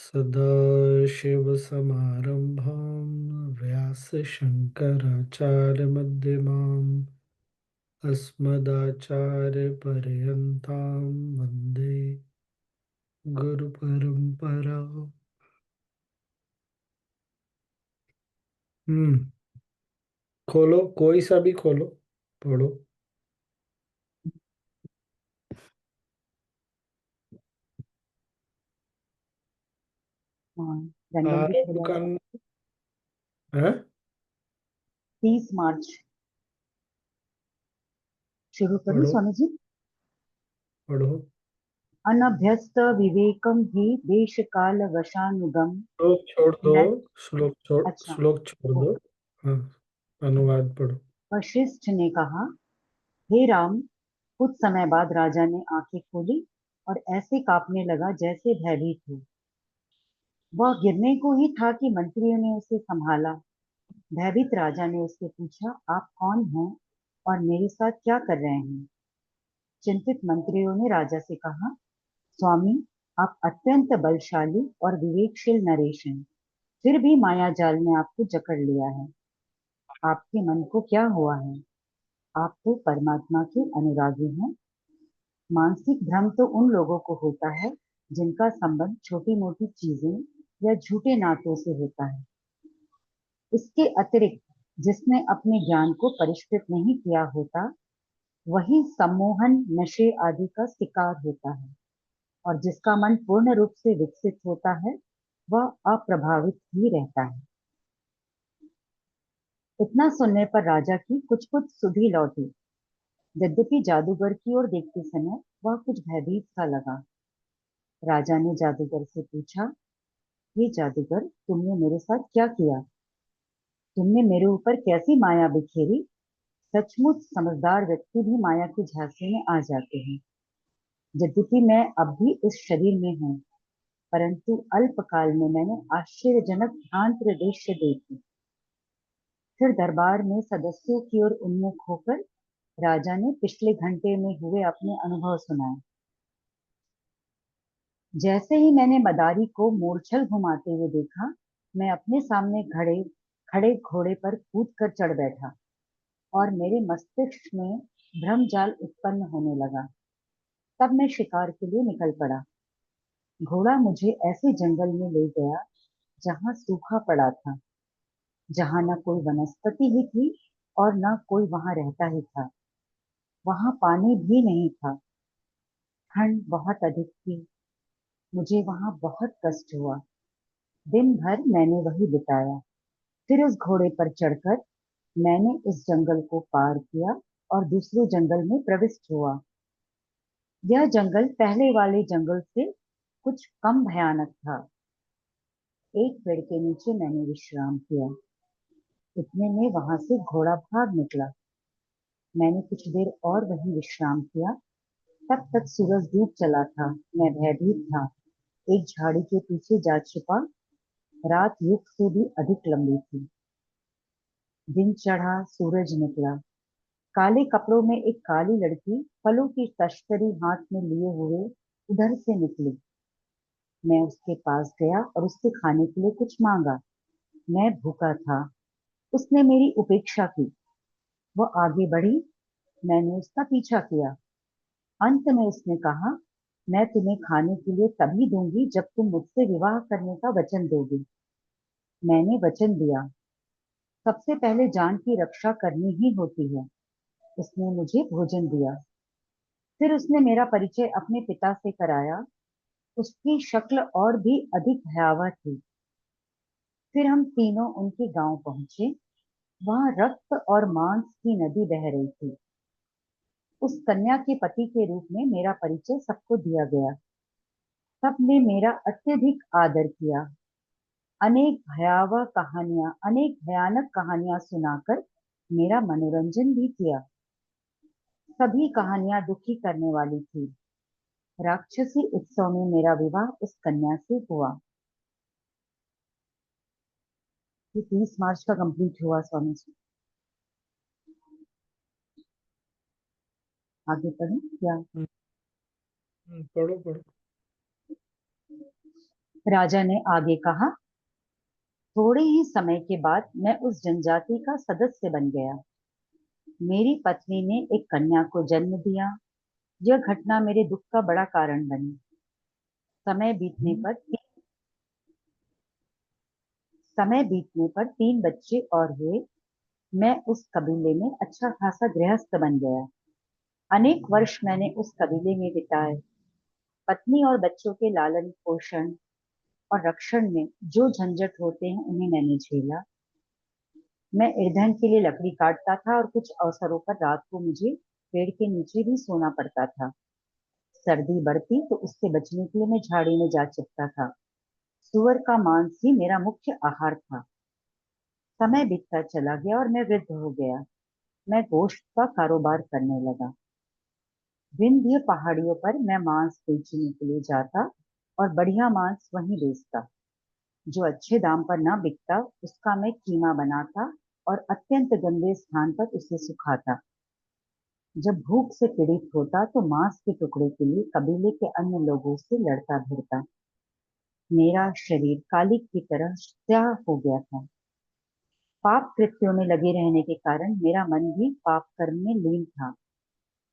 सदाशिवसमारम्भां व्यासशङ्कराचार्यमध्यमाम् अस्मदाचार्यपर्यन्तां वन्दे गुरुपरम्परा। हम्म। खोलो, कोई सा भी खोलो, पढ़ो। हाँ, रैंडम पिक आरंभ खुला है। करना है। 30 मार्च शुरू करूं पढ़ो, स्वामी जी। पढ़ो। अनभ्यस्त विवेकम ही देश काल वशानुगम श्लोक छोड़ दो। न। अच्छा। श्लोक छोड़ ओ, दो। हाँ, अनुवाद पढ़ो। वशिष्ठ ने कहा, हे राम, कुछ समय बाद राजा ने आंखें खोली और ऐसे कांपने लगा जैसे भयभीत हो। वह गिरने को ही था कि मंत्रियों ने उसे संभाला। भयभीत राजा ने उससे पूछा, आप कौन हैं और मेरे साथ क्या कर रहे हैं? चिंतित मंत्रियों ने राजा से कहा, स्वामी, आप अत्यंत बलशाली और विवेकशील नरेश हैं, फिर भी माया जाल ने आपको जकड़ लिया है। आपके मन को क्या हुआ है? आप तो परमात्मा के अनुरागी हैं। मानसिक भ्रम तो उन लोगों को होता है जिनका संबंध छोटी मोटी चीजें या झूठे नातों से होता है। इसके अतिरिक्त जिसने अपने ज्ञान को परिष्कृत नहीं किया होता, वही सम्मोहन, नशे आदि का शिकार होता है। और जिसका मन पूर्ण रूप से विकसित होता है, वह अप्रभावित ही रहता है। इतना सुनने पर राजा की कुछ कुछ सुधि लौटी। यद्यपि जादूगर की ओर देखते समय वह कुछ भयभीत सा लगा। राजा ने जादूगर से पूछा, ये जादूगर, तुमने मेरे साथ क्या किया? तुमने मेरे ऊपर कैसी माया बिखेरी? सचमुच समझदार व्यक्ति भी माया की झांसे में आ जाते हैं। यद्यपि मैं अब भी इस शरीर में हूँ, परंतु अल्पकाल में मैंने आश्चर्यजनक भ्रांत दृश्य देखे। फिर दरबार में सदस्यों की ओर उन्मुख होकर राजा ने पिछले घंटे में हुए अपने अनुभव सुनाए। जैसे ही मैंने मदारी को मूर्छल घुमाते हुए देखा, मैं अपने सामने खड़े खड़े घोड़े पर कूद कर चढ़ बैठा और मेरे मस्तिष्क में भ्रमजाल उत्पन्न होने लगा। तब मैं शिकार के लिए निकल पड़ा। घोड़ा मुझे ऐसे जंगल में ले गया जहां सूखा पड़ा था, जहां न कोई वनस्पति ही थी और न कोई वहां रहता ही था। वहां पानी भी नहीं था। ठंड बहुत अधिक थी। मुझे वहां बहुत कष्ट हुआ। दिन भर मैंने वही बिताया। फिर उस घोड़े पर चढ़कर मैंने उस जंगल को पार किया और दूसरे जंगल में प्रविष्ट हुआ। यह जंगल पहले वाले जंगल से कुछ कम भयानक था। एक पेड़ के नीचे मैंने विश्राम किया। इतने में वहां से घोड़ा भाग निकला। मैंने कुछ देर और वहीं विश्राम किया। तब तक सूरज डूब चला था। मैं भयभीत था। एक झाड़ी के पीछे जा छिपा। रात युग से भी अधिक लंबी थी। दिन चढ़ा, सूरज निकला। काले कपड़ों में एक काली लड़की फलों की तश्तरी हाथ में लिए हुए उधर से निकली। मैं उसके पास गया और उससे खाने के लिए कुछ मांगा। मैं भूखा था। उसने मेरी उपेक्षा की। वह आगे बढ़ी। मैंने उसका पीछा किया। अंत में उसने कहा, मैं तुम्हें खाने के लिए तभी दूंगी जब तुम मुझसे विवाह करने का वचन दोगे। मैंने वचन दिया। सबसे पहले जान की रक्षा करनी ही होती है। उसने मुझे भोजन दिया। फिर उसने मेरा परिचय अपने पिता से कराया। उसकी शक्ल और भी अधिक भयावह थी। फिर हम तीनों उनके गांव पहुंचे। वहां रक्त और मांस की नदी बह रही थी। उस कन्या के पति के रूप में मेरा परिचय सबको दिया गया। सबने मेरा अत्यधिक आदर किया। अनेक भयानक कहानियां सुनाकर मेरा मनोरंजन भी किया। सभी कहानियां दुखी करने वाली थी। राक्षसी उत्सव में मेरा विवाह उस कन्या से हुआ। ये 30 मार्च का कंप्लीट हुआ स्वामी जी। आगे पढ़ूं क्या? पढ़ो, पढ़ो। राजा ने आगे कहा, थोड़े ही समय के बाद मैं उस जनजाति का सदस्य बन गया। मेरी पत्नी ने एक कन्या को जन्म दिया। यह घटना मेरे दुख का बड़ा कारण बनी। समय बीतने पर समय बीतने पर 3 बच्चे और हुए। मैं उस कबीले में अच्छा खासा गृहस्थ बन गया। अनेक वर्ष मैंने उस कबीले में बिताए। पत्नी और बच्चों के लालन पोषण और रक्षण में जो झंझट होते हैं उन्हें मैंने झेला। मैं ईंधन के लिए लकड़ी काटता था और कुछ अवसरों पर रात को मुझे पेड़ के नीचे भी सोना पड़ता था। सर्दी बढ़ती तो उससे बचने के लिए मैं झाड़ी में जा छिपता था। सुअर का मांस ही मेरा मुख्य आहार था। समय बीतता चला गया और मैं वृद्ध हो गया। मैं गोश्त का कारोबार करने लगा। विंध्य पहाड़ियों पर मैं मांस बेचने के लिए जाता और बढ़िया मांस वहीं बेचता। जो अच्छे दाम पर ना बिकता उसका मैं कीमा बनाता और अत्यंत गंदे स्थान पर उसे सुखाता। जब भूख से पीड़ित होता तो मांस के टुकड़े के लिए कबीले के अन्य लोगों से लड़ता भिड़ता। मेरा शरीर कालिक की तरह स्याह हो गया था। पाप कृत्यों में लगे रहने के कारण मेरा मन भी पाप कर्म में लीन था।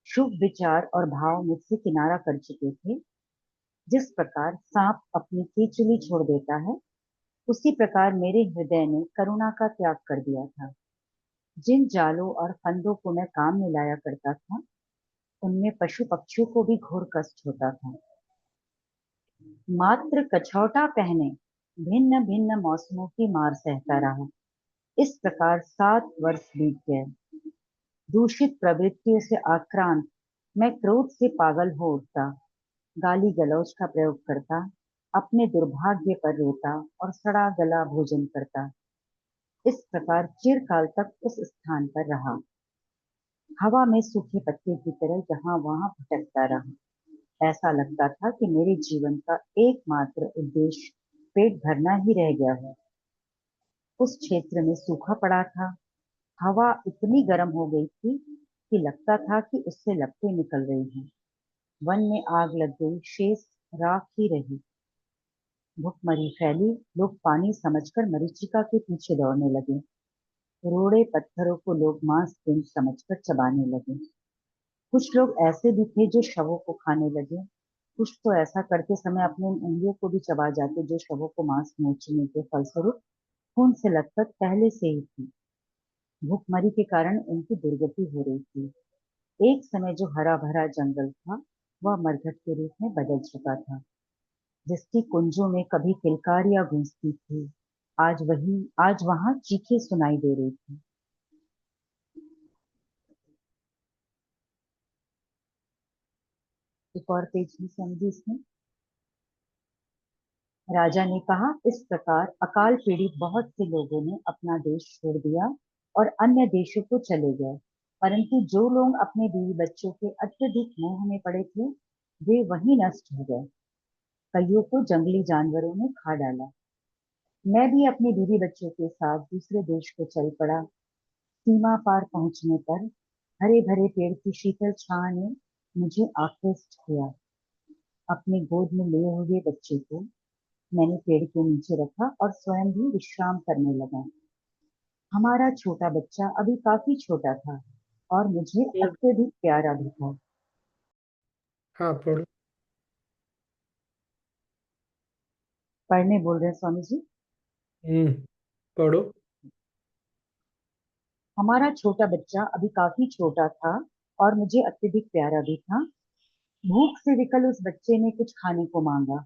शुभ विचार और भाव मुझसे किनारा कर चुके थे। जिस प्रकार सांप अपनी केचुली छोड़ देता है, उसी प्रकार मेरे हृदय ने करुणा का त्याग कर दिया था। जिन जालों और फंदों को मैं काम में लाया करता था, उनमें पशु पक्षियों को भी घोर कष्ट होता था। मात्र कछौटा पहने भिन्न भिन्न मौसमों की मार सहता रहा। इस प्रकार 7 वर्ष बीत गए। दूषित प्रवृत्तियों से आक्रांत मैं क्रोध से पागल हो उठता, गाली गलौज का प्रयोग करता, अपने दुर्भाग्य पर रोता और सड़ा गला भोजन करता। इस प्रकार चिरकाल तक उस स्थान पर रहा, हवा में सूखे पत्ते की तरह जहां वहां भटकता रहा। ऐसा लगता था कि मेरे जीवन का एकमात्र उद्देश्य पेट भरना ही रह गया है। उस क्षेत्र में सूखा पड़ा था। हवा इतनी गर्म हो गई थी कि लगता था कि उससे लपटें निकल रही हैं। वन में आग लग गई, शेष राख ही रही। भुखमरी फैली। लोग पानी समझकर मरीचिका के पीछे दौड़ने लगे। रोड़े पत्थरों को लोग मांस पिंड समझकर चबाने लगे। कुछ लोग ऐसे भी थे जो शवों को खाने लगे। कुछ तो ऐसा करते समय अपनी उंगलियों को भी चबा जाते जो शवों को मांस नोचने के फलस्वरूप खून से लथपथ पहले से ही थी। भूखमरी के कारण उनकी दुर्गति हो रही थी। एक समय जो हरा भरा जंगल था वह मरघट के रूप में बदल चुका था। जिसकी कुंजों में कभी किलकारियां गूंजती थी, आज वहां चीखें सुनाई दे रही थी। एक और पेज भी समझी इसमें। राजा ने कहा, इस प्रकार अकाल पीड़ित बहुत से लोगों ने अपना देश छोड़ दिया और अन्य देशों को चले गए। परंतु जो लोग अपने बीवी बच्चों के अत्यधिक मोह में पड़े थे, वे वहीं नष्ट हो गए। कईयों को जंगली जानवरों ने खा डाला। मैं भी अपने बीवी बच्चों के साथ दूसरे देश को चल पड़ा। सीमा पार पहुंचने पर हरे भरे पेड़ की शीतल छाया ने मुझे आकृष्ट किया। अपने गोद में लिए हुए बच्चे को मैंने पेड़ के नीचे रखा और स्वयं भी विश्राम करने लगा। हमारा छोटा बच्चा अभी काफी छोटा था और मुझे हम्म, अत्यधिक प्यारा भी था। हाँ पढ़ो। पढ़ने बोल रहे हैं स्वामी जी। हम्म, पढ़ो। हमारा छोटा बच्चा अभी काफी छोटा था और मुझे अत्यधिक प्यारा भी था। भूख से विकल उस बच्चे ने कुछ खाने को मांगा।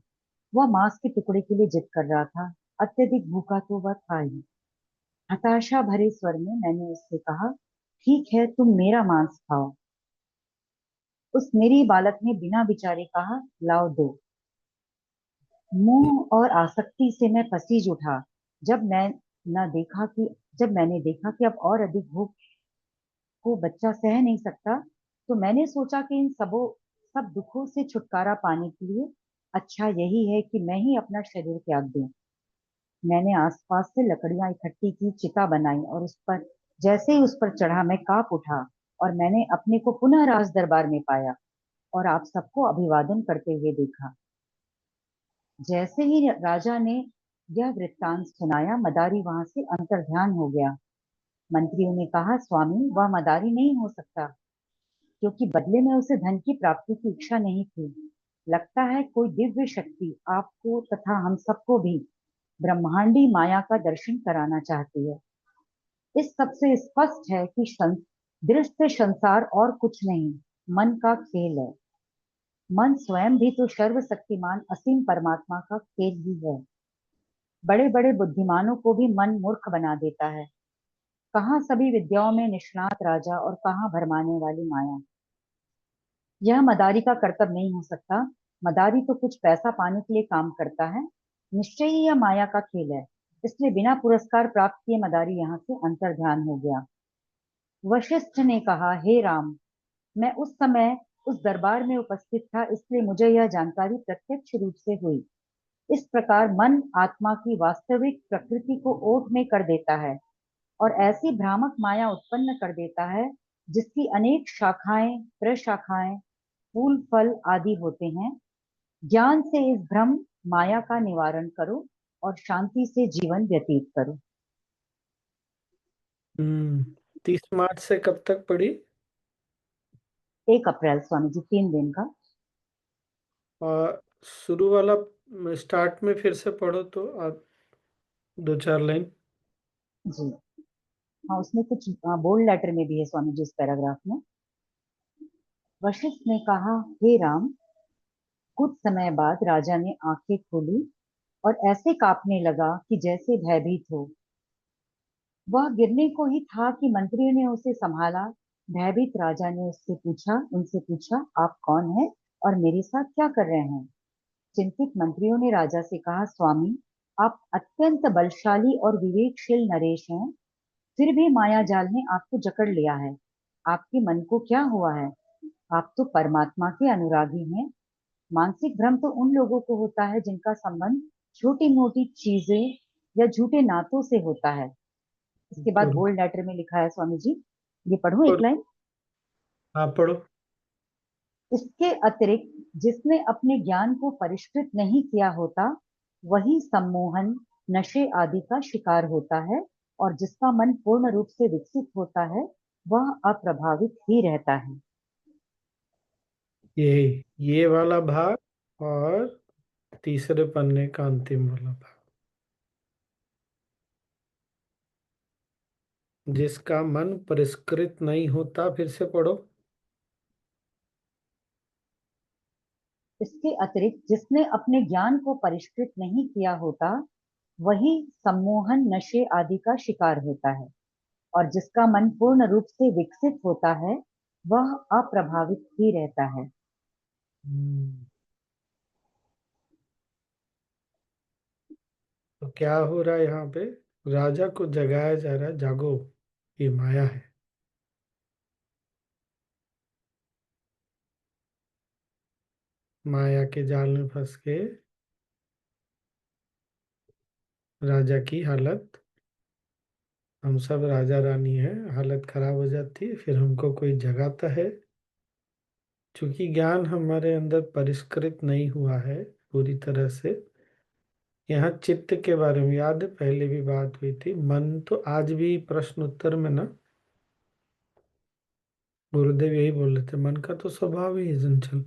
वह मांस के टुकड़े के लिए जिद कर रहा था। अत्यधिक भूखा तो वह था ही। हताशा भरे स्वर में मैंने उससे कहा, ठीक है, तुम मेरा मांस खाओ। उस निरीह बालक ने बिना विचारे कहा, लाओ दो। मोह और आसक्ति से मैं पसीज उठा। जब मैं न देखा कि जब मैंने देखा कि अब और अधिक भूख को बच्चा सह नहीं सकता, तो मैंने सोचा कि इन सब दुखों से छुटकारा पाने के लिए अच्छा यही है कि मैं ही अपना शरीर त्याग दूं। मैंने आसपास से लकड़ियां इकट्ठी की, चिता बनाई और उस पर जैसे ही उस पर चढ़ा मैं कांप उठा और मैंने अपने को पुनः राज दरबार में पाया और आप सबको अभिवादन करते हुए देखा। जैसे ही राजा ने यह वृत्तांत सुनाया, मदारी वहां से अंतर्ध्यान हो गया। मंत्रियों ने कहा, स्वामी, वह मदारी नहीं हो सकता, क्योंकि बदले में उसे धन की प्राप्ति की इच्छा नहीं थी। लगता है कोई दिव्य शक्ति आपको तथा हम सबको भी ब्रह्मांडी माया का दर्शन कराना चाहती है। इस सबसे स्पष्ट है कि दृश्य संसार और कुछ नहीं, मन का खेल है। मन स्वयं भी तो सर्वशक्तिमान असीम परमात्मा का खेल ही है। बड़े बड़े बुद्धिमानों को भी मन मूर्ख बना देता है। कहाँ सभी विद्याओं में निष्णात राजा और कहाँ भरमाने वाली माया। यह मदारी का कर्तव्य नहीं हो सकता। मदारी तो कुछ पैसा पाने के लिए काम करता है। निश्चय ही यह माया का खेल है। इसलिए बिना पुरस्कार प्राप्त किए मदारी यहाँ से अंतर्ध्यान हो गया। वशिष्ठ ने कहा, हे राम, मैं उस समय उस दरबार में उपस्थित था, इसलिए मुझे यह जानकारी प्रत्यक्ष रूप से हुई। इस प्रकार मन आत्मा की वास्तविक प्रकृति को ओट में कर देता है और ऐसी भ्रामक माया उत्पन्न कर देता है जिसकी अनेक शाखाएं, प्रशाखाएं, फूल फल आदि होते हैं। ज्ञान से इस भ्रम माया का निवारण करो और शांति से जीवन व्यतीत करो। 30 मार्च से कब तक पढ़ी? 1 अप्रैल स्वामी जी, 3 दिन का। और शुरू वाला स्टार्ट में फिर से पढ़ो तो 2-4 लाइन। जी हाँ, उसमें कुछ बोल्ड लेटर में भी है स्वामी जी, इस पैराग्राफ में। वशिष्ठ ने कहा, हे राम, कुछ समय बाद राजा ने आंखें खोली और ऐसे कांपने लगा कि जैसे भयभीत हो। वह गिरने को ही था कि मंत्रियों ने उसे संभाला। भयभीत राजा ने उनसे पूछा, आप कौन हैं और मेरे साथ क्या कर रहे हैं? चिंतित मंत्रियों ने राजा से कहा, स्वामी, आप अत्यंत बलशाली और विवेकशील नरेश हैं, फिर भी माया जाल ने आपको जकड़ लिया है। आपके मन को क्या हुआ है? आप तो परमात्मा के अनुरागी हैं। मानसिक भ्रम तो उन लोगों को होता है जिनका संबंध छोटी मोटी चीजें या झूठे नातों से होता है। इसके बाद पढ़ो बोल्ड लेटर में लिखा है स्वामी जी, ये पढ़ूं एक पढ़ो। लाइन? हाँ, पढ़ो। इसके अतिरिक्त जिसने अपने ज्ञान को परिष्कृत नहीं किया होता, वही सम्मोहन, नशे आदि का शिकार होता है, और जिसका मन पूर्ण रूप से विकसित होता है, वह अप्रभावित ही रहता है। ये वाला भाग और तीसरे पन्ने का अंतिम वाला भाग। जिसका मन परिष्कृत नहीं होता, फिर से पढ़ो। इसके अतिरिक्त जिसने अपने ज्ञान को परिष्कृत नहीं किया होता, वही सम्मोहन, नशे आदि का शिकार होता है, और जिसका मन पूर्ण रूप से विकसित होता है, वह अप्रभावित ही रहता है। हम्म, तो क्या हो रहा है यहाँ पे? राजा को जगाया जा रहा है, जागो, ये माया है। माया के जाल में फंस के राजा की हालत, हम सब राजा रानी हैं, हालत खराब हो जाती है, फिर हमको कोई जगाता है। क्योंकि ज्ञान हमारे अंदर परिष्कृत नहीं हुआ है पूरी तरह से। यहाँ चित्त के बारे में याद है, पहले भी बात हुई थी। मन तो आज भी प्रश्न उत्तर में ना गुरुदेव यही बोल रहे थे, मन का तो स्वभाव ही है चंचल।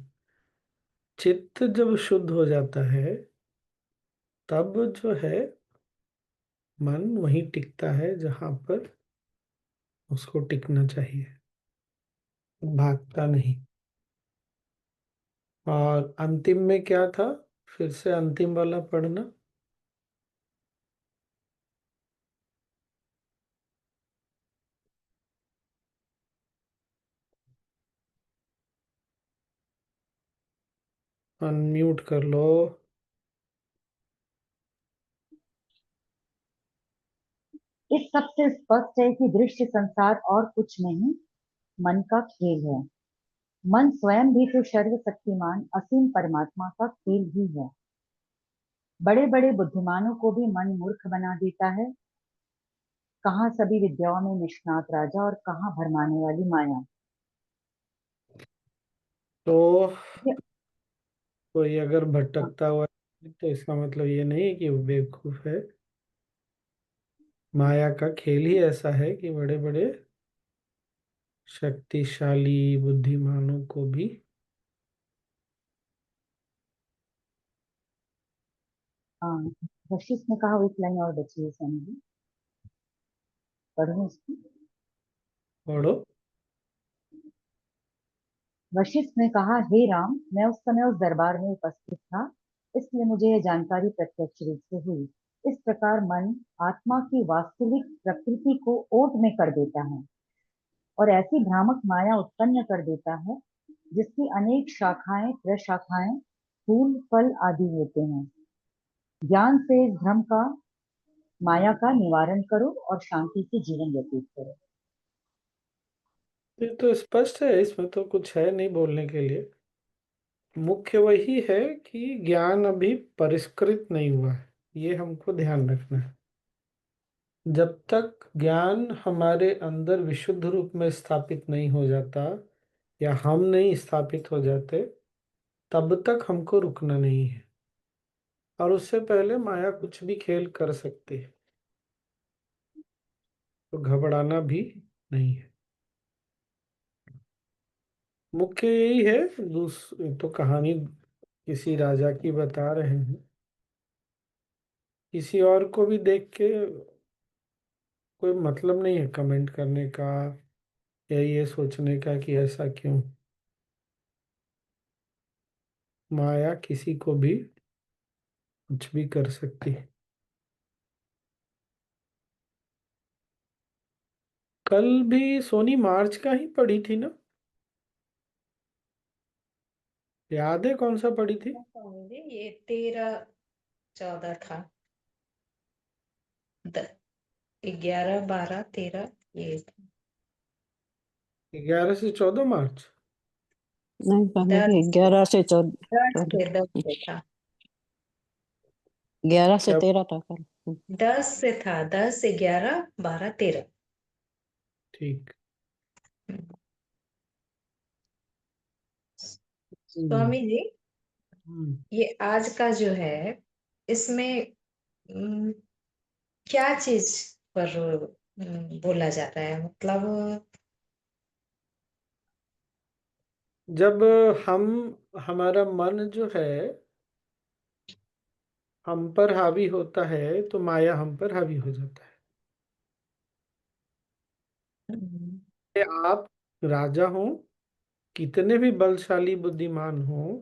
चित्त जब शुद्ध हो जाता है, तब जो है मन वहीं टिकता है जहां पर उसको टिकना चाहिए, भागता नहीं। और अंतिम में क्या था? फिर से अंतिम वाला पढ़ना। अनम्यूट कर लो। इस सबसे स्पष्ट है कि दृश्य संसार और कुछ नहीं, मन का खेल है। मन स्वयं भी तो सर्वशक्तिमान असीम परमात्मा का खेल ही है। बड़े बड़े बुद्धिमानों को भी मन मूर्ख बना देता है। कहाँ सभी विद्याओं में निष्णात राजा और कहाँ भरमाने वाली माया। तो ये- कोई अगर हाँ, भटकता हुआ तो इसका मतलब ये नहीं है कि वो बेवकूफ है। माया का खेल ही ऐसा है कि बड़े बड़े शक्तिशाली बुद्धिमानों को भी। हाँ, वशिष्ठ ने कहा, वो एक लाइन और बची है समझी, पढ़ूं इसको। पढ़ो। वशिष्ठ ने कहा, हे राम, मैं उस समय उस दरबार में उपस्थित था, इसलिए मुझे यह जानकारी प्रत्यक्ष रूप से हुई। इस प्रकार मन आत्मा की वास्तविक प्रकृति को ओट में कर देता है और ऐसी भ्रामक माया उत्पन्न कर देता है जिसकी अनेक शाखाएं प्रशाखाएं फूल फल आदि होते हैं। ज्ञान से इस भ्रम का माया का निवारण करो और शांति से जीवन व्यतीत करो। ये तो स्पष्ट है, इसमें तो कुछ है नहीं बोलने के लिए। मुख्य वही है कि ज्ञान अभी परिष्कृत नहीं हुआ है, ये हमको ध्यान रखना है। जब तक ज्ञान हमारे अंदर विशुद्ध रूप में स्थापित नहीं हो जाता या हम नहीं स्थापित हो जाते, तब तक हमको रुकना नहीं है। और उससे पहले माया कुछ भी खेल कर सकती है, तो घबराना भी नहीं है। मुख्य यही है। तो कहानी किसी राजा की बता रहे हैं, किसी और को भी देख के कोई मतलब नहीं है कमेंट करने का या ये सोचने का कि ऐसा क्यों। माया किसी को भी कुछ भी कर सकती है। कल भी सोनी मार्च का ही पढ़ी थी ना? याद है कौन सा पढ़ी थी? कहूंगी ये 13 14 था। 11 12 13 ये 11 से 14 मार्च। नहीं स्वामी दस जी, से 11 से 14। दस चौदह। से दस से था। 11 से क्या? 13 था कल। 10 से था, 10 11 12 13। ठीक। हम्म। स्वामी जी, हम्म। ये आज का जो है, इसमें हम्म, क्या चीज पर बोला जा रहा है, मतलब। जब हम हमारा मन जो है हम पर हावी होता है तो माया हम पर हावी हो जाता है। हम्म, ये आप राजा हो, कितने भी बलशाली बुद्धिमान हो,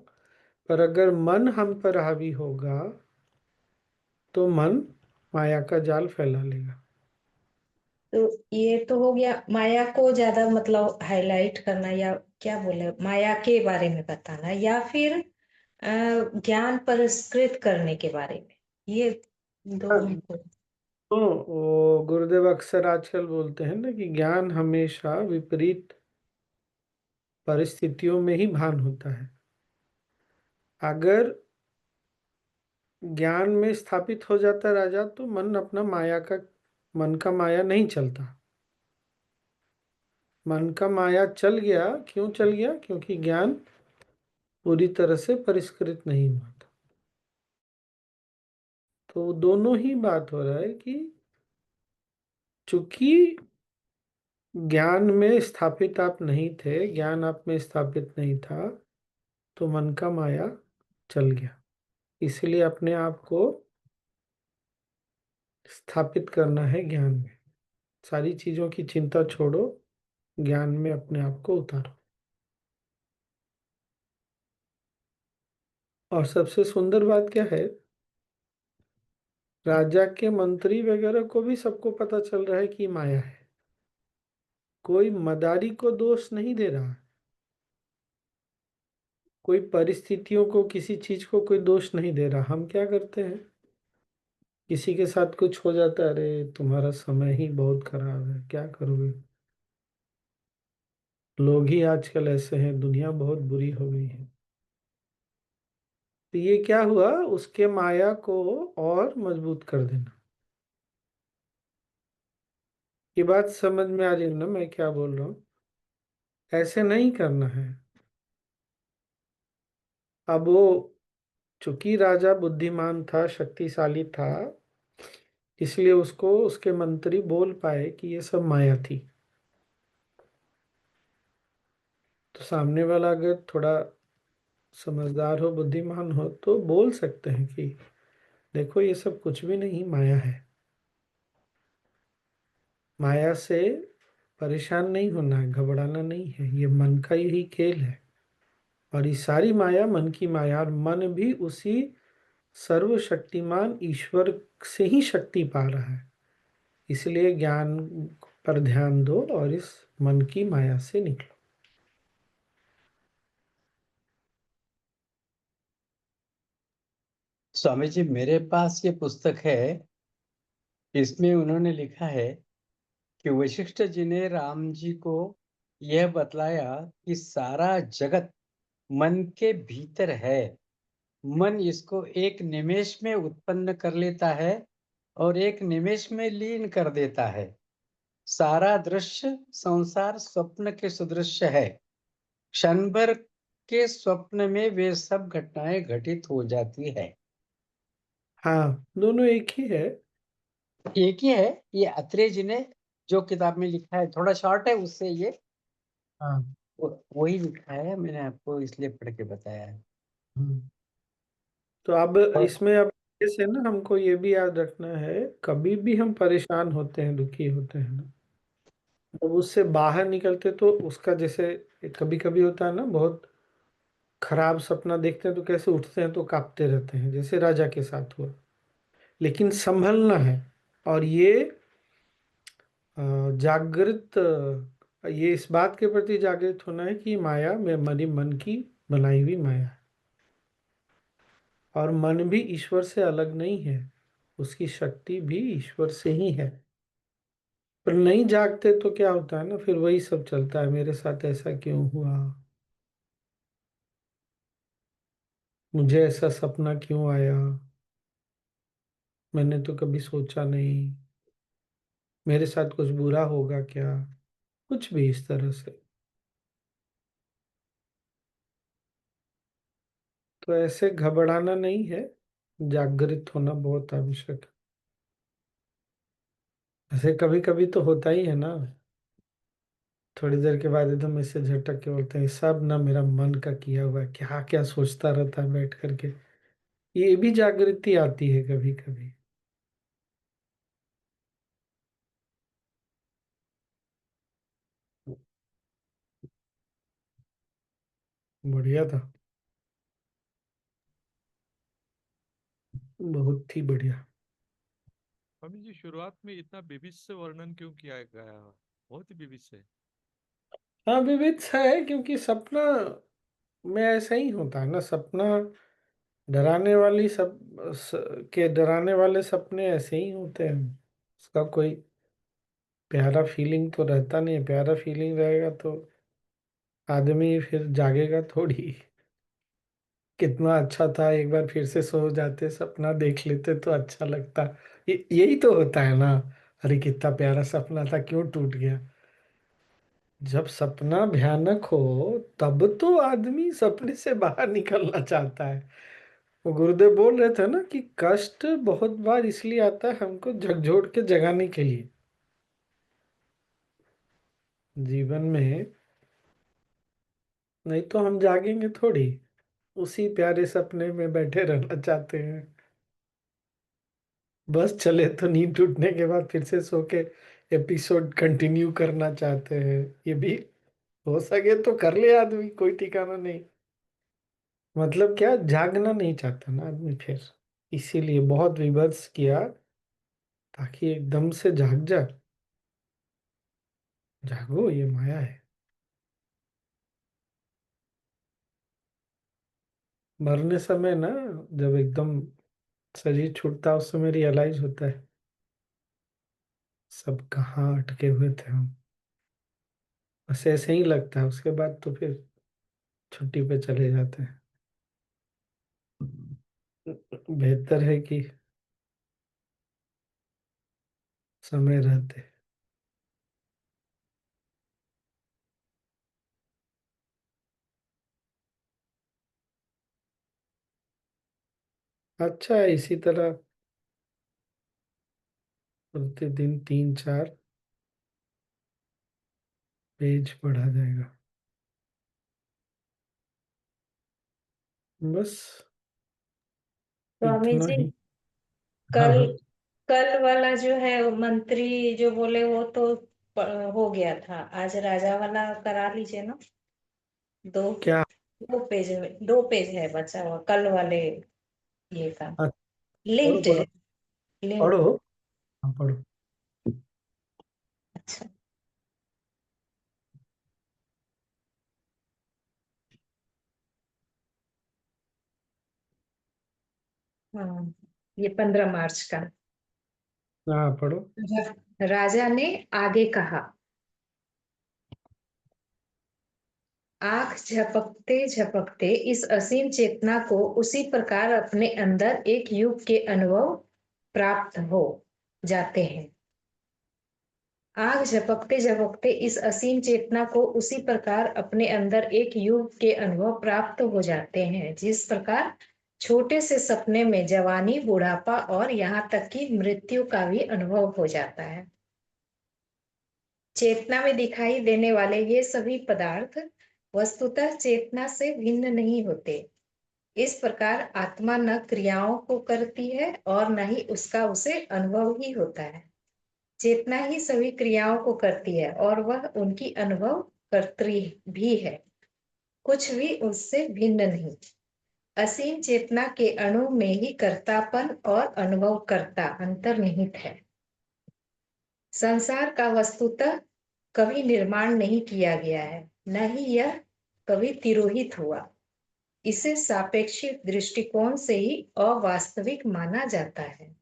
पर अगर मन हम पर हावी होगा तो मन माया का जाल फैला लेगा। तो ये तो हो गया माया को ज्यादा मतलब हाईलाइट करना, या क्या बोले, माया के बारे में बताना, या फिर ज्ञान पुरस्कृत करने के बारे में, ये दो हमको। तो वो गुरुदेव अक्सर आजकल बोलते हैं ना कि ज्ञान हमेशा विपरीत परिस्थितियों में ही भान होता है। अगर ज्ञान में स्थापित हो जाता राजा तो मन का माया नहीं चलता। मन का माया चल गया, क्यों चल गया? क्योंकि ज्ञान पूरी तरह से परिष्कृत नहीं हुआ था। तो दोनों ही बात हो रहा है कि चूंकि ज्ञान में स्थापित आप नहीं थे, ज्ञान आप में स्थापित नहीं था, तो मन का माया चल गया। इसलिए अपने आप को स्थापित करना है ज्ञान में। सारी चीजों की चिंता छोड़ो, ज्ञान में अपने आप को उतारो। और सबसे सुंदर बात क्या है, राजा के मंत्री वगैरह को भी सबको पता चल रहा है कि माया है। कोई मदारी को दोष नहीं दे रहा, कोई परिस्थितियों को, किसी चीज को कोई दोष नहीं दे रहा। हम क्या करते हैं, किसी के साथ कुछ हो जाता है, अरे तुम्हारा समय ही बहुत खराब है, क्या करोगे। लोग ही आजकल ऐसे हैं, दुनिया बहुत बुरी हो गई है। तो ये क्या हुआ, उसके माया को और मजबूत कर देना। ये बात समझ में आ रही है ना मैं क्या बोल रहा हूँ? ऐसे नहीं करना है। अब वो चूंकि राजा बुद्धिमान था, शक्तिशाली था, इसलिए उसको उसके मंत्री बोल पाए कि ये सब माया थी। तो सामने वाला अगर थोड़ा समझदार हो, बुद्धिमान हो, तो बोल सकते हैं कि देखो ये सब कुछ भी नहीं, माया है। माया से परेशान नहीं होना है, घबराना नहीं है, ये मन का ही खेल है। और ये सारी माया मन की माया, और मन भी उसी सर्वशक्तिमान ईश्वर से ही शक्ति पा रहा है। इसलिए ज्ञान पर ध्यान दो और इस मन की माया से निकलो। स्वामी जी, मेरे पास ये पुस्तक है। इसमें उन्होंने लिखा है कि वशिष्ठ जी ने राम जी को यह बतलाया कि सारा जगत मन के भीतर है। मन इसको एक निमेष में उत्पन्न कर लेता है और एक निमेष में लीन कर देता है। सारा दृश्य संसार स्वप्न के सदृश्य है। क्षण भर के स्वप्न में वे सब घटनाएं घटित हो जाती है। हाँ, दोनों एक ही है। एक ही है। ये अत्रेय जी ने जो किताब में लिखा है, थोड़ा शॉर्ट है, उससे ये हाँ। वही लिखा है। मैंने आपको इसलिए पढ़ के बताया है। हम्म। तो अब और इसमें अब से ना हमको ये भी याद रखना है, कभी भी हम परेशान होते हैं, दुखी होते हैं ना, जब उससे बाहर निकलते तो उसका जैसे कभी कभी होता है ना, बहुत खराब सपना देखते हैं तो कैसे उठते हैं तो कांपते रहते हैं, जैसे राजा के साथ हुआ। लेकिन संभलना है। और ये जागृत, ये इस बात के प्रति जागृत होना है कि माया में मेरी मन की बनाई हुई माया है, और मन भी ईश्वर से अलग नहीं है, उसकी शक्ति भी ईश्वर से ही है। पर नहीं जागते तो क्या होता है ना, फिर वही सब चलता है, मेरे साथ ऐसा क्यों हुआ, मुझे ऐसा सपना क्यों आया, मैंने तो कभी सोचा नहीं, मेरे साथ कुछ बुरा होगा क्या, कुछ भी इस तरह से। तो ऐसे घबराना नहीं है, जागृत होना बहुत आवश्यक है। ऐसे कभी कभी तो होता ही है ना, थोड़ी देर के बाद एकदम ऐसे झटक के बोलते हैं सब ना मेरा मन का किया हुआ है, क्या क्या सोचता रहता है बैठ करके। ये भी जागृति आती है कभी कभी। बढ़िया था, बहुत ही बढ़िया। स्वामी जी, शुरुआत में इतना विविध से वर्णन क्यों किया गया है? बहुत ही विविध से। हाँ, विविध है क्योंकि सपना में ऐसा ही होता है ना, सपना डराने वाली के डराने वाले सपने ऐसे ही होते हैं। उसका कोई प्यारा फीलिंग तो रहता नहीं है, प्यारा फीलिंग रहेगा तो आदमी फिर जागेगा थोड़ी। कितना अच्छा था, एक बार फिर से सो जाते, सपना देख लेते तो अच्छा लगता। यही तो होता है ना, अरे कितना प्यारा सपना था, क्यों टूट गया। जब सपना भयानक हो तब तो आदमी सपने से बाहर निकलना चाहता है। वो गुरुदेव बोल रहे थे ना कि कष्ट बहुत बार इसलिए आता है हमको झकझोर के जगाने के लिए। जीवन में नहीं तो हम जागेंगे थोड़ी, उसी प्यारे सपने में बैठे रहना चाहते हैं। बस चले तो नींद टूटने के बाद फिर से सो के एपिसोड कंटिन्यू करना चाहते हैं। ये भी हो सके तो कर ले आदमी, कोई ठिकाना नहीं। मतलब क्या, जागना नहीं चाहता ना आदमी फिर, इसीलिए बहुत विभत्स किया ताकि एकदम से जाग जा। जागो, ये माया है। मरने समय ना, जब एकदम शरीर छूटता है, उस समय रियलाइज होता है सब कहाँ अटके हुए थे हम। बस ऐसे ही लगता है, उसके बाद तो फिर छुट्टी पे चले जाते हैं। बेहतर है कि समय रहते। अच्छा है, इसी तरह प्रतिदिन 3-4 पेज पढ़ा जाएगा। बस तो अमित इतना जी, ही। हाँ कल हाँ। कल वाला जो है वो मंत्री जो बोले वो तो हो गया था। आज राजा वाला करा लीजिए ना। दो क्या? 2 पेज में 2 पेज है बचा हुआ कल वाले ये का। हाँ, पढ़ो लिंक्ड पढ़ो है। लिंक। पढ़ो। हाँ पढ़ो। अच्छा। हाँ, ये 15 मार्च का। हाँ पढ़ो। राजा ने आगे कहा, आंख झपकते झपकते इस असीम चेतना को उसी प्रकार अपने अंदर एक युग के अनुभव प्राप्त हो जाते हैं। आंख झपकते झपकते इस असीम चेतना को उसी प्रकार अपने अंदर एक युग के अनुभव प्राप्त हो जाते हैं, जिस प्रकार छोटे से सपने में जवानी, बुढ़ापा और यहाँ तक कि मृत्यु का भी अनुभव हो जाता है। चेतना में दिखाई देने वाले ये सभी पदार्थ वस्तुतः चेतना से भिन्न नहीं होते। इस प्रकार आत्मा न क्रियाओं को करती है और न ही उसका उसे अनुभव ही होता है। चेतना ही सभी क्रियाओं को करती है और वह उनकी अनुभव कर्त्री भी है, कुछ भी उससे भिन्न नहीं। असीम चेतना के अणु में ही कर्तापन और अनुभव कर्ता अंतर्निहित है। संसार का वस्तुतः कभी निर्माण नहीं किया गया है, न ही यह कभी तिरोहित हुआ। इसे सापेक्षिक दृष्टिकोण से ही अवास्तविक माना जाता है।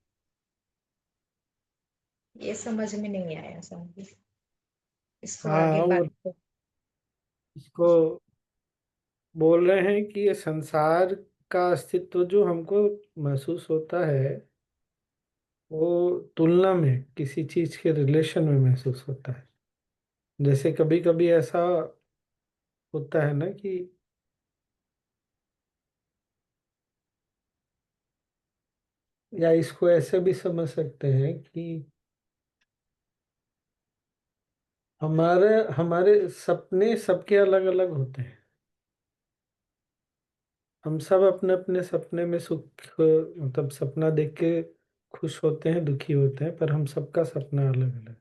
ये समझ में नहीं आया समझ, इसको आगे हाँ, वो बात। इसको बोल रहे हैं कि ये संसार का अस्तित्व जो हमको महसूस होता है, वो तुलना में किसी चीज के रिलेशन में महसूस होता है। जैसे कभी कभी ऐसा होता है ना कि, या इसको ऐसे भी समझ सकते हैं कि हमारे हमारे सपने सबके अलग अलग होते हैं। हम सब अपने अपने सपने में सुख, मतलब सपना देख के खुश होते हैं, दुखी होते हैं, पर हम सबका सपना अलग अलग।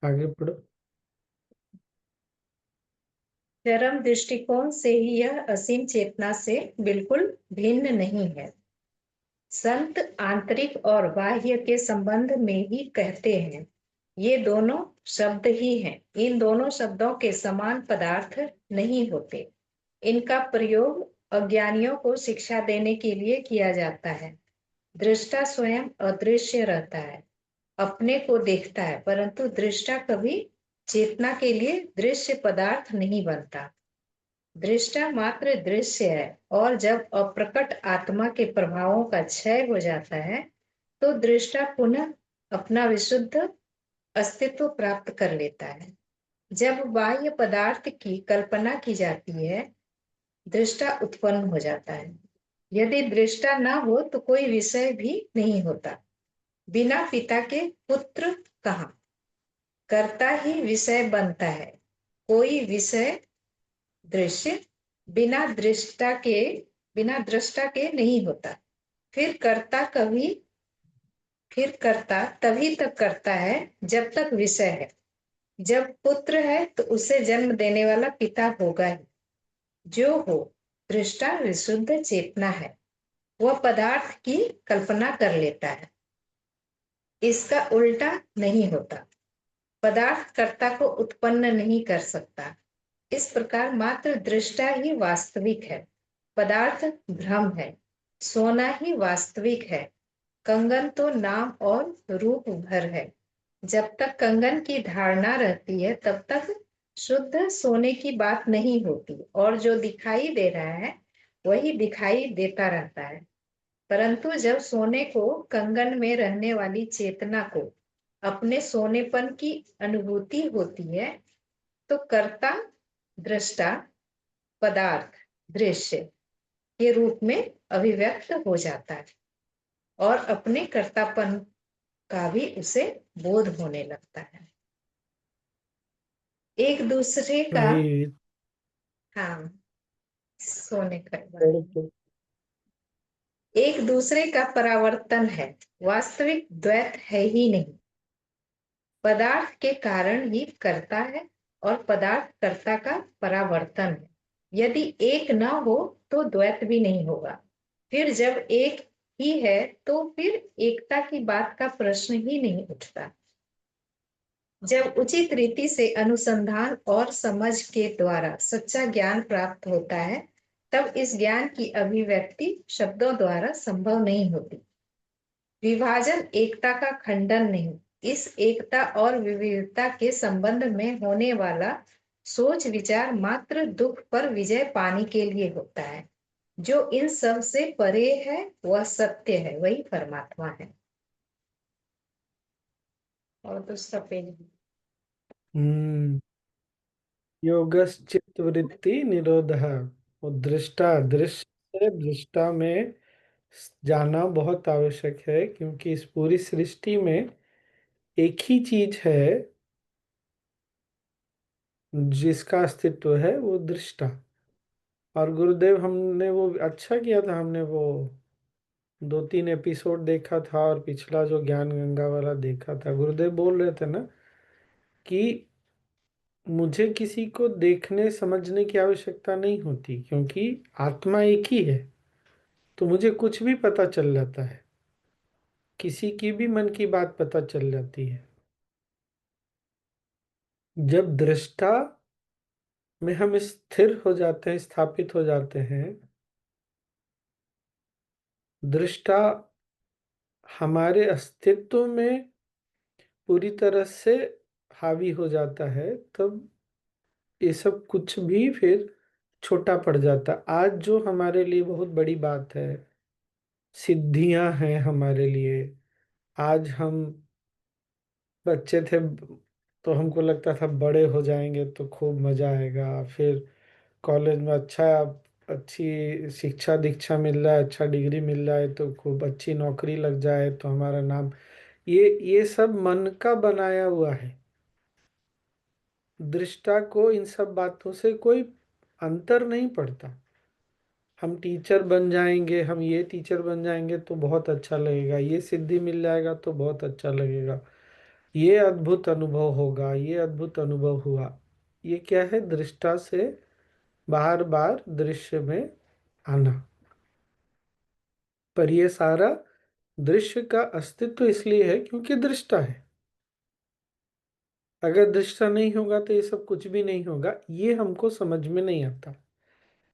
आगे पढ़ो। चरम दृष्टिकोण से ही यह असीम चेतना से बिल्कुल भिन्न नहीं है। संत आंतरिक और बाह्य के संबंध में ही कहते हैं, ये दोनों शब्द ही हैं। इन दोनों शब्दों के समान पदार्थ नहीं होते। इनका प्रयोग अज्ञानियों को शिक्षा देने के लिए किया जाता है। दृष्टा स्वयं अदृश्य रहता है, अपने को देखता है, परंतु दृष्टा कभी चेतना के लिए दृश्य पदार्थ नहीं बनता। दृष्टा मात्र दृश्य है और जब अप्रकट आत्मा के प्रभावों का क्षय हो जाता है तो दृष्टा पुनः अपना विशुद्ध अस्तित्व प्राप्त कर लेता है। जब बाह्य पदार्थ की कल्पना की जाती है, दृष्टा उत्पन्न हो जाता है। यदि दृष्टा ना हो तो कोई विषय भी नहीं होता। बिना पिता के पुत्र कहाँ? कर्ता ही विषय बनता है। कोई विषय दृश्य बिना दृष्टा के नहीं होता। फिर कर्ता तभी तक करता है जब तक विषय है। जब पुत्र है तो उसे जन्म देने वाला पिता होगा ही। जो हो, दृष्टा विशुद्ध चेतना है, वह पदार्थ की कल्पना कर लेता है। इसका उल्टा नहीं होता। पदार्थ कर्ता को उत्पन्न नहीं कर सकता। इस प्रकार मात्र दृष्टा ही वास्तविक है, पदार्थ भ्रम है। सोना ही वास्तविक है, कंगन तो नाम और रूप भर है। जब तक कंगन की धारणा रहती है तब तक शुद्ध सोने की बात नहीं होती और जो दिखाई दे रहा है वही दिखाई देता रहता है। परंतु जब सोने को कंगन में रहने वाली चेतना को अपने सोनेपन की अनुभूति होती है तो कर्ता, दृष्टा, पदार्थ दृश्य के रूप में अभिव्यक्त हो जाता है और अपने कर्तापन का भी उसे बोध होने लगता है। एक दूसरे का, वही हाँ, सोने का बारे में, तो। एक दूसरे का परावर्तन है, वास्तविक द्वैत है ही नहीं। पदार्थ के कारण ही कर्ता है और पदार्थ कर्ता का परावर्तन है। यदि एक न हो तो द्वैत भी नहीं होगा। फिर जब एक ही है तो फिर एकता की बात का प्रश्न ही नहीं उठता। जब उचित रीति से अनुसंधान और समझ के द्वारा सच्चा ज्ञान प्राप्त होता है, तब इस ज्ञान की अभिव्यक्ति शब्दों द्वारा संभव नहीं होती। विभाजन एकता का खंडन नहीं, इस एकता और विविधता के संबंध में होने वाला सोच विचार मात्र दुख पर विजय पाने के लिए होता है। जो इन सब से परे है वह सत्य है, वही परमात्मा है। और दूसरा पेज। हम्म। योगश्चित्त वृत्ति निरोधः। वो दृष्टा, दृश्य से दृष्टा में जाना बहुत आवश्यक है, क्योंकि इस पूरी सृष्टि में एक ही चीज है जिसका अस्तित्व है, वो दृष्टा। और गुरुदेव, हमने वो अच्छा किया था, हमने वो 2-3 एपिसोड देखा था और पिछला जो ज्ञान गंगा वाला देखा था। गुरुदेव बोल रहे थे ना कि मुझे किसी को देखने समझने की आवश्यकता नहीं होती, क्योंकि आत्मा एक ही है। तो मुझे कुछ भी पता चल जाता है, किसी की भी मन की बात पता चल जाती है। जब दृष्टा में हम स्थिर हो जाते हैं, स्थापित हो जाते हैं, दृष्टा हमारे अस्तित्व में पूरी तरह से हावी हो जाता है, तब ये सब कुछ भी फिर छोटा पड़ जाता। आज जो हमारे लिए बहुत बड़ी बात है, सिद्धियां हैं हमारे लिए। आज हम बच्चे थे तो हमको लगता था बड़े हो जाएंगे तो खूब मजा आएगा, फिर कॉलेज में अच्छी शिक्षा दीक्षा मिल रहा है, अच्छा डिग्री मिल रहा है तो खूब अच्छी नौकरी लग जाए तो हमारा नाम। ये सब मन का बनाया हुआ है। दृष्टा को इन सब बातों से कोई अंतर नहीं पड़ता। हम टीचर बन जाएंगे, हम ये टीचर बन जाएंगे तो बहुत अच्छा लगेगा, ये सिद्धि मिल जाएगा तो बहुत अच्छा लगेगा, ये अद्भुत अनुभव होगा, ये अद्भुत अनुभव हुआ। ये क्या है? दृष्टा से बार बार दृश्य में आना। पर ये सारा दृश्य का अस्तित्व इसलिए है क्योंकि दृष्टा है। अगर दृष्टा नहीं होगा तो ये सब कुछ भी नहीं होगा। ये हमको समझ में नहीं आता।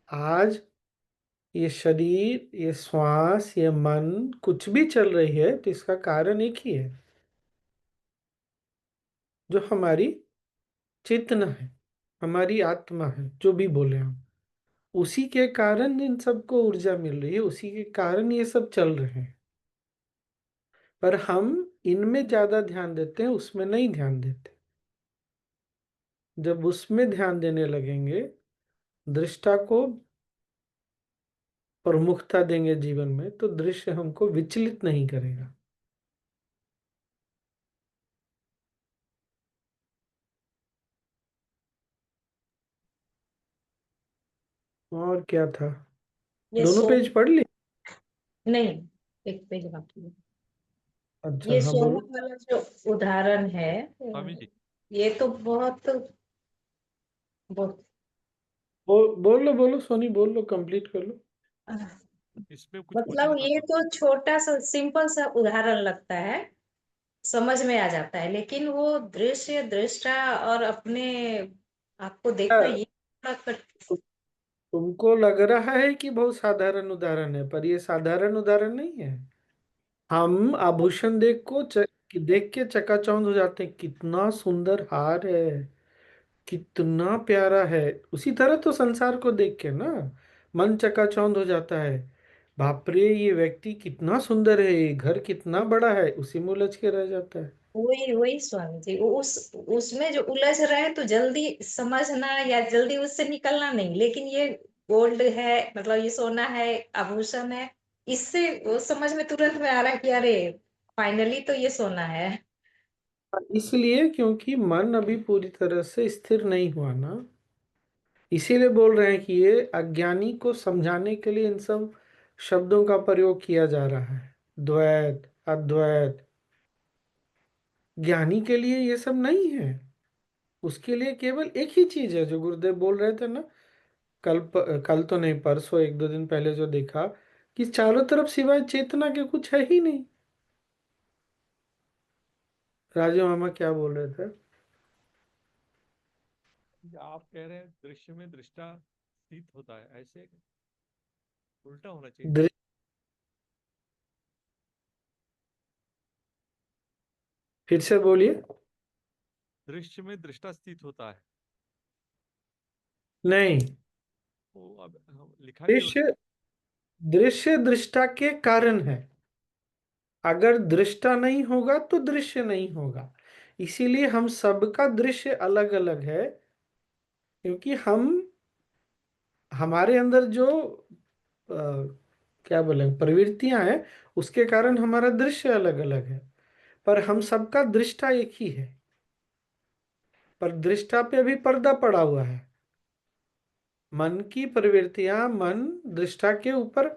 आज ये शरीर, ये श्वास, ये मन कुछ भी चल रही है तो इसका कारण एक ही है, जो हमारी चेतना है, हमारी आत्मा है, जो भी बोले हम। उसी के कारण इन सबको ऊर्जा मिल रही है, उसी के कारण ये सब चल रहे हैं। पर हम इनमें ज्यादा ध्यान देते हैं, उसमें नहीं ध्यान देते। जब उसमें ध्यान देने लगेंगे, दृष्टा को प्रमुखता देंगे जीवन में, तो दृश्य हमको विचलित नहीं करेगा। और क्या था? ये दोनों सोने, पेज पढ़ लिए? नहीं, एक पेज बाकी है। अच्छा, ये हाँ सोने बोलो। वाला जो उदाहरण है, स्वामी जी, ये तो बहुत बहुत बोलो बोलो सोनी, बोल लो, कंप्लीट कर लो। इसमें कुछ पूछना मतलब था ये स्वामी। तो छोटा सा सिंपल सा उदाहरण लगता है, समझ में आ जाता है, लेकिन वो दृश्य दृष्टा और अपने आपको देखना हाँ, ये थोड़ा तुमको लग रहा है कि बहुत साधारण उदाहरण है, पर ये साधारण उदाहरण नहीं है। हम आभूषण देख के चकाचौंध हो जाते हैं, कितना सुंदर हार है, कितना प्यारा है। उसी तरह तो संसार को देख के ना मन चकाचौंध हो जाता है। बाप रे, ये व्यक्ति कितना सुंदर है, ये घर कितना बड़ा है, उसी में उलझ के रह जाता है। वही वही स्वामी जी, उसमें जो उलझ रहे हैं तो जल्दी समझना या जल्दी उससे निकलना नहीं, लेकिन ये गोल्ड है, मतलब ये सोना है, आभूषण है, इससे वो समझ में तुरंत में आ रहा है कि अरे फाइनली तो ये सोना है। इसलिए क्योंकि मन अभी पूरी तरह से स्थिर नहीं हुआ ना, इसीलिए बोल रहे हैं कि ये अज्ञानी को समझाने के लिए इन सब शब्दों का प्रयोग किया जा रहा है। द्वैत, अद्वैत। ज्ञानी के लिए ये सब नहीं है। उसके लिए केवल एक ही चीज है जो गुरुदेव बोल रहे थे ना, कल तो नहीं, परसों, एक दो दिन पहले जो देखा, कि चारों तरफ सिवाय चेतना के कुछ है ही नहीं। राजू मामा क्या बोल रहे थे? आप कह रहे हैं दृश्य में दृष्टा स्थित होता है, ऐसे उल्टा होना चाहिए था। दृ- फिर से बोलिए। दृश्य में दृष्टा स्थित होता है, नहीं, वो अब लिखा क्यों दृश्य, दृश्य दृष्टा के कारण है। अगर दृष्टा नहीं होगा तो दृश्य नहीं होगा। इसीलिए हम सबका दृश्य अलग अलग है, क्योंकि हम, हमारे अंदर जो अ, क्या बोले, प्रवृत्तियां हैं, उसके कारण हमारा दृश्य अलग अलग है। पर हम सबका दृष्टा एक ही है। पर दृष्टा पे अभी पर्दा पड़ा हुआ है। मन की प्रवृत्तियां, मन दृष्टा के ऊपर,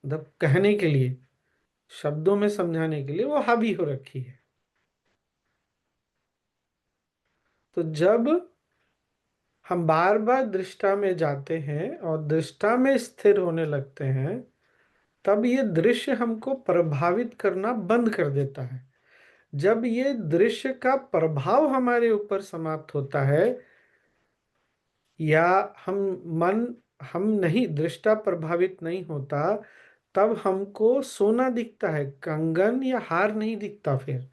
मतलब कहने के लिए, शब्दों में समझाने के लिए वो हावी हो रखी है। तो जब हम बार बार दृष्टा में जाते हैं और दृष्टा में स्थिर होने लगते हैं, तब ये दृश्य हमको प्रभावित करना बंद कर देता है। जब ये दृश्य का प्रभाव हमारे ऊपर समाप्त होता है, या हम मन, हम नहीं, दृष्टा प्रभावित नहीं होता, तब हमको सोना दिखता है, कंगन या हार नहीं दिखता। फिर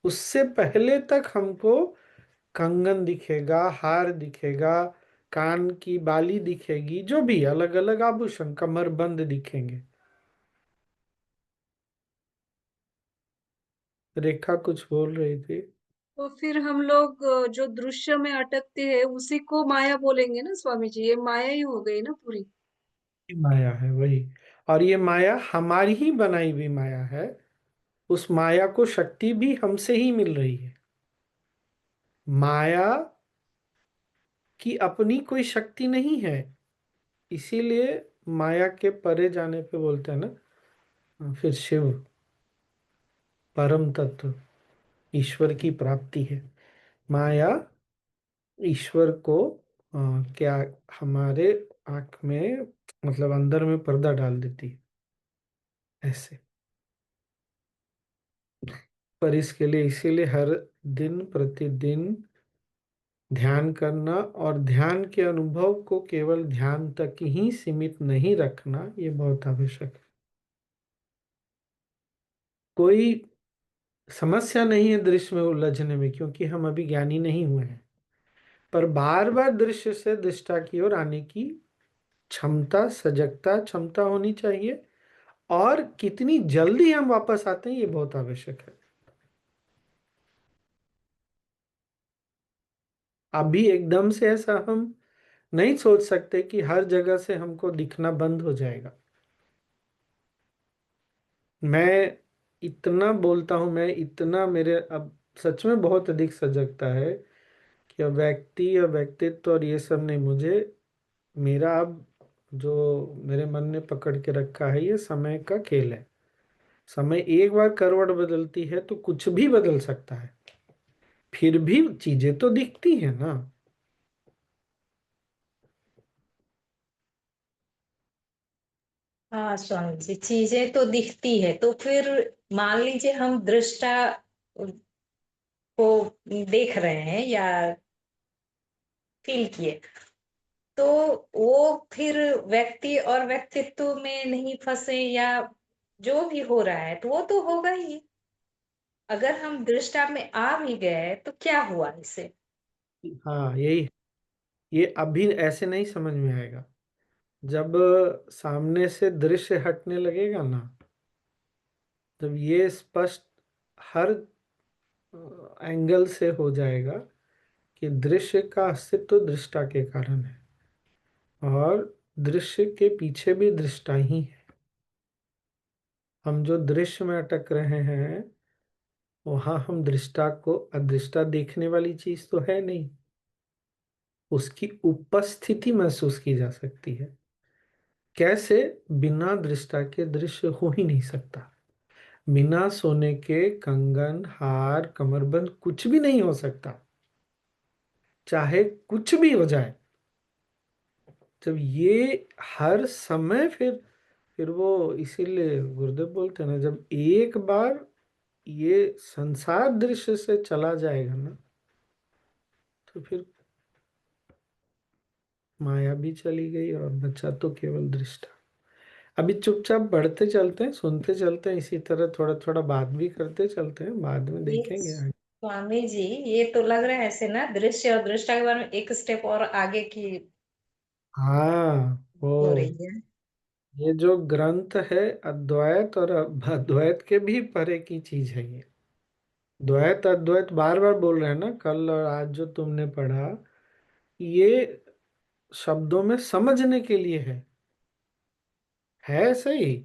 उससे पहले तक हमको कंगन दिखेगा, हार दिखेगा, कान की बाली दिखेगी, जो भी अलग अलग आभूषण, कमरबंद दिखेंगे। रेखा कुछ बोल रही थी। तो फिर हम लोग जो दृश्य में अटकते हैं उसी को माया बोलेंगे ना स्वामी जी, ये माया ही हो गई ना पूरी। ये माया है वही। और ये माया हमारी ही बनाई हुई माया है। उस माया को शक्ति भी हमसे ही मिल रही है। माया की अपनी कोई शक्ति नहीं है। इसीलिए माया के परे जाने पे बोलते हैं ना, फिर शिव, परम तत्व, ईश्वर की प्राप्ति है। माया ईश्वर को अ, क्या, हमारे आंख में, मतलब अंदर में पर्दा डाल देती है ऐसे। पर इसके लिए, इसीलिए हर दिन प्रतिदिन ध्यान करना, और ध्यान के अनुभव को केवल ध्यान तक ही सीमित नहीं रखना, ये बहुत आवश्यक है। कोई समस्या नहीं है दृश्य में उलझने में, क्योंकि हम अभी ज्ञानी नहीं हुए हैं। पर बार बार दृश्य से दृष्टा की ओर आने की क्षमता, सजगता, क्षमता होनी चाहिए। और कितनी जल्दी हम वापस आते हैं, ये बहुत आवश्यक है। अभी एकदम से ऐसा हम नहीं सोच सकते कि हर जगह से हमको दिखना बंद हो जाएगा। मैं इतना बोलता हूं, मैं इतना, मेरे अब सच में बहुत अधिक सजगता है कि अब व्यक्ति या व्यक्तित्व और ये सब नहीं, मुझे, मेरा अब जो मेरे मन ने पकड़ के रखा है, ये समय का खेल है। समय एक बार करवट बदलती है तो कुछ भी बदल सकता है। फिर भी चीजें तो दिखती हैं ना। हाँ स्वामी जी, चीजें तो दिखती है, तो फिर मान लीजिए हम दृष्टा को देख रहे हैं या फील किए, तो वो फिर व्यक्ति और व्यक्तित्व में नहीं फंसे, या जो भी हो रहा है तो वो तो होगा ही। अगर हम दृष्टा में आ भी गए तो क्या हुआ इसे। हाँ यही, ये अभी ऐसे नहीं समझ में आएगा। जब सामने से दृश्य हटने लगेगा ना, जब ये स्पष्ट हर एंगल से हो जाएगा, कि दृश्य का अस्तित्व दृष्टा के कारण है, और दृश्य के पीछे भी दृष्टा ही है। हम जो दृश्य में अटक रहे हैं, वहां हम दृष्टा को अदृष्टा देखने वाली चीज तो है नहीं, उसकी उपस्थिति महसूस की जा सकती है। कैसे? बिना दृष्टा के दृश्य हो ही नहीं सकता। बिना सोने के कंगन, हार, कमरबंद कुछ भी नहीं हो सकता, चाहे कुछ भी हो जाए। जब ये हर समय, फिर वो इसीलिए गुरुदेव बोलते हैं ना, जब एक बार ये संसार दृश्य से चला जाएगा ना, तो फिर माया भी चली गई और बचा तो केवल दृष्टा। अभी चुपचाप बढ़ते चलते हैं, सुनते चलते हैं, इसी तरह थोड़ा थोड़ा बात भी करते चलते हैं, बाद में ये देखेंगे आगे। स्वामी जी, ये तो लग रहा है ऐसे ना, दृश्य और दृष्टा के बारे में एक स्टेप और आगे की हाँ, हो वो रही है। ये जो ग्रंथ है, अद्वैत और अद्वैत के भी परे की चीज है ये। द्वैत अद्वैत बार बार बोल रहे हैं ना, कल और आज जो तुमने पढ़ा, ये शब्दों में समझने के लिए है सही।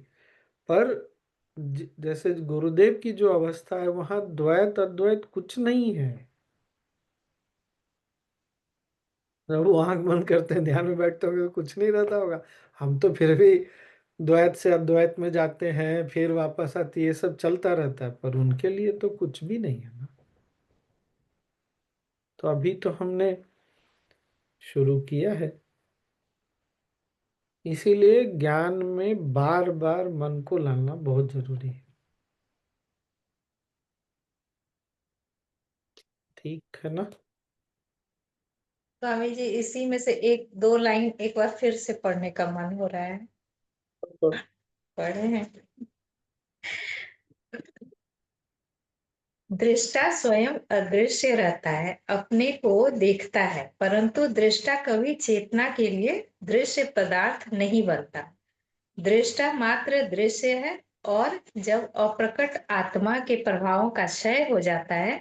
पर जैसे गुरुदेव की जो अवस्था है, वहां द्वैत अद्वैत कुछ नहीं है। जब वो आंख बंद करते हैं, ध्यान में बैठते होंगे, तो कुछ नहीं रहता होगा। हम तो फिर भी द्वैत से अद्वैत में जाते हैं, फिर वापस आती है, ये सब चलता रहता है, पर उनके लिए तो कुछ भी नहीं है ना। तो अभी तो हमने शुरू किया है, इसीलिए ज्ञान में बार बार मन को लाना बहुत जरूरी है। ठीक है ना? स्वामी जी, इसी में से एक दो लाइन एक बार फिर से पढ़ने का मन हो रहा है। तो पढ़े हैं। दृष्टा स्वयं अदृश्य रहता है, अपने को देखता है, परंतु दृष्टा कभी चेतना के लिए दृश्य पदार्थ नहीं बनता। दृष्टा मात्र दृश्य है, और जब अप्रकट आत्मा के प्रभावों का क्षय हो जाता है,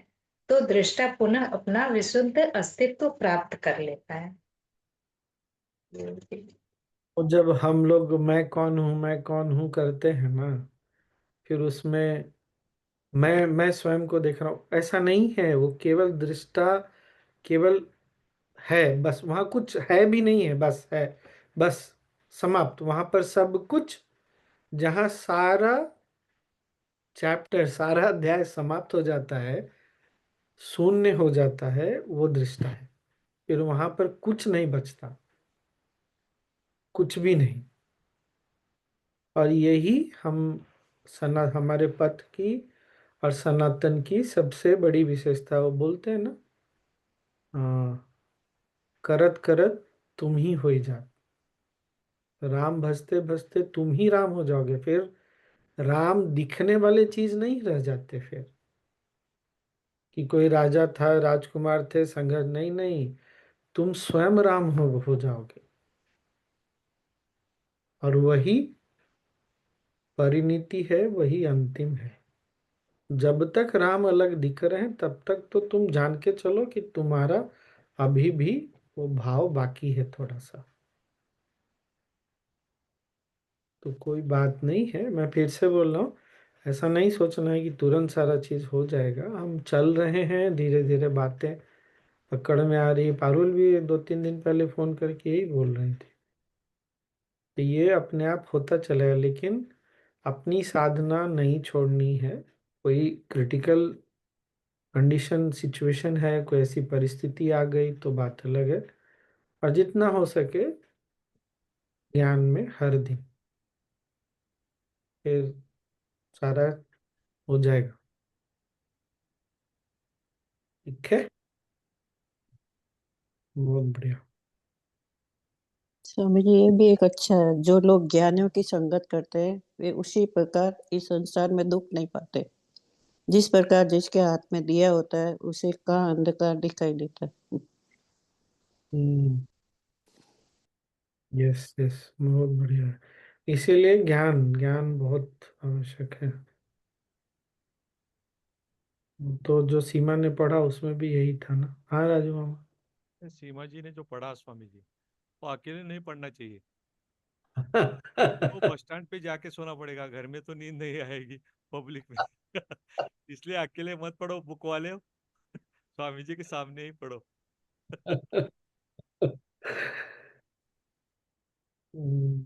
तो दृष्टा पुनः अपना विशुद्ध अस्तित्व प्राप्त कर लेता है। जब हम लोग मैं कौन हूं करते हैं ना, फिर उसमें मैं स्वयं को देख रहा हूँ, ऐसा नहीं है। वो केवल दृष्टा, केवल है, बस। वहां कुछ है भी नहीं है, बस है, बस समाप्त। वहां पर सब कुछ, जहां सारा चैप्टर, सारा अध्याय समाप्त हो जाता है, शून्य हो जाता है, वो दृष्टा है। फिर वहां पर कुछ नहीं बचता, कुछ भी नहीं। और यही हम हमारे पथ की और सनातन की सबसे बड़ी विशेषता। वो बोलते हैं ना, हाँ, करत करत तुम ही हो जा। राम भजते भजते तुम ही राम हो जाओगे। फिर राम दिखने वाले चीज नहीं रह जाते फिर, कि कोई राजा था, राजकुमार थे, संघर्ष नहीं, नहीं। तुम स्वयं राम हो जाओगे। और वही परिणति है, वही अंतिम है। जब तक राम अलग दिख रहे हैं, तब तक तो तुम जान के चलो कि तुम्हारा अभी भी वो भाव बाकी है थोड़ा सा। तो कोई बात नहीं है, मैं फिर से बोल रहा हूँ, ऐसा नहीं सोचना है कि तुरंत सारा चीज हो जाएगा। हम चल रहे हैं, धीरे धीरे बातें पकड़ में आ रही है। पारुल भी 2-3 दिन पहले फोन करके यही बोल रही थी, तो ये अपने आप होता चलेगा, लेकिन अपनी साधना नहीं छोड़नी है। कोई क्रिटिकल कंडीशन, सिचुएशन है, कोई ऐसी परिस्थिति आ गई तो बात अलग है। और जितना हो सके ज्ञान में हर दिन, फिर सारा हो जाएगा। ठीक है, बहुत बढ़िया। स्वामी जी, ये भी एक अच्छा है, जो लोग ज्ञानियों की संगत करते हैं वे उसी प्रकार इस संसार में दुख नहीं पाते। जिस प्रकार जिसके हाथ में दिया होता है उसे कहाँ अंधकार दिखाई देता है। हम्म, यस यस, बहुत बढ़िया है। इसीलिए ज्ञान ज्ञान बहुत आवश्यक है। तो जो सीमा ने पढ़ा उसमें भी यही था ना। हाँ राजू मामा। सीमा जी ने जो पढ़ा स्वामी जी, वो अकेले नहीं पढ़ना चाहिए। वो बस स्टैंड पे जाके सोना पड़ेगा, घर में तो नींद नहीं आएगी पब्लिक में। इसलिए अकेले मत पढ़ो बुक वाले, स्वामी जी के सामने ही पढ़ो। हम्म,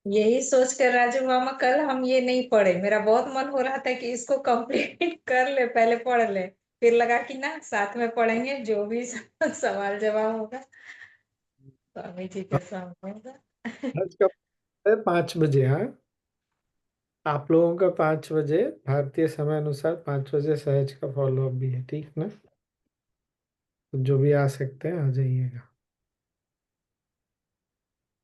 यही सोच कर राजू मामा कल हम ये नहीं पढ़े, मेरा बहुत मन हो रहा था कि इसको कंप्लीट कर ले, पहले पढ़ ले, फिर लगा कि ना साथ में पढ़ेंगे, जो भी सवाल जवाब होगा स्वामी जी के सामने होगा। आज का है 5 बजे। हाँ, आप लोगों का 5 बजे भारतीय समय अनुसार 5 बजे सहज का फॉलो अप भी है, ठीक ना। तो जो भी आ सकते हैं आ जाइएगा।